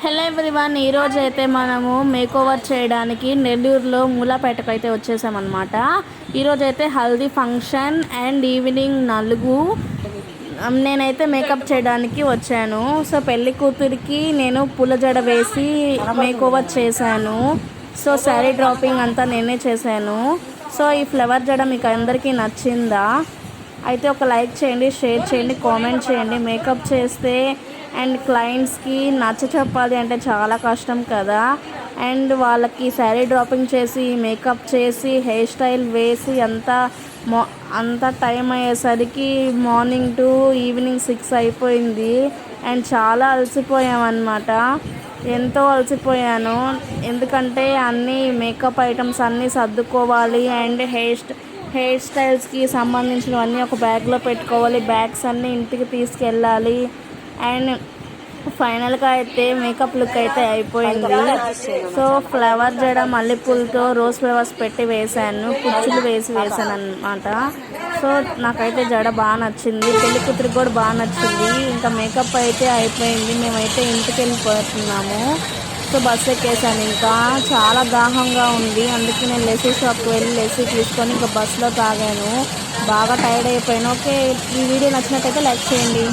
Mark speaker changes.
Speaker 1: Hello everyone, ఈరోజు అయితే మనము మేకోవర్ చేయడానికి నెల్లూరులో మూలాపేటకు అయితే వచ్చేసామన్నమాట. ఈరోజు అయితే హల్దీ ఫంక్షన్ అండ్ ఈవినింగ్ నేనైతే మేకప్ చేయడానికి వచ్చాను. సో పెళ్లి కూతురికి నేను పూల జడ వేసి మేకోవర్ చేశాను. సో శారీ డ్రాపింగ్ అంతా నేనే చేశాను. సో ఈ ఫ్లవర్ జడ మీకు అందరికీ నచ్చిందా? అయితే ఒక లైక్ చేయండి, షేర్ చేయండి, కామెంట్ చేయండి. మేకప్ చేస్తే అండ్ క్లయింట్స్కి నచ్చ చెప్పాలి అంటే చాలా కష్టం కదా. అండ్ వాళ్ళకి శారీ డ్రాపింగ్ చేసి మేకప్ చేసి హెయిర్ స్టైల్ వేసి అంత టైం అయ్యేసరికి మార్నింగ్ టు ఈవినింగ్ 6 అయిపోయింది. అండ్ చాలా అలసిపోయామన్నమాట. ఎంతో అలసిపోయాను, ఎందుకంటే అన్నీ మేకప్ ఐటమ్స్ అన్నీ సర్దుకోవాలి. అండ్ హెయిర్ స్టైల్స్కి సంబంధించినవన్నీ ఒక బ్యాగ్లో పెట్టుకోవాలి. బ్యాగ్స్ అన్నీ ఇంటికి తీసుకెళ్ళాలి. అండ్ ఫైనల్గా అయితే మేకప్ లుక్ అయితే అయిపోయింది. సో ఫ్లవర్ జడ మల్లెపూలతో రోజ్ ఫ్లవర్స్ పెట్టి వేశాను, కుచ్చులు వేసాను అన్నమాట. సో నాకైతే జడ బాగా నచ్చింది, పెళ్లి కూతురికి కూడా బాగా నచ్చింది. ఇంకా మేకప్ అయితే అయిపోయింది, మేమైతే ఇంటికి వెళ్ళిపోతున్నాము. So bus ఎక్కేసాను. ఇంకా చాలా దాహంగా ఉంది, అందుకే నేను లెసీ షాప్కి వెళ్ళి లెసీ తీసుకొని ఇంకా బస్సులో తాగాను. బాగా టైర్డ్ అయిపోయాను. ఓకే, ఈ వీడియో నచ్చినట్టయితే లైక్ చేయండి.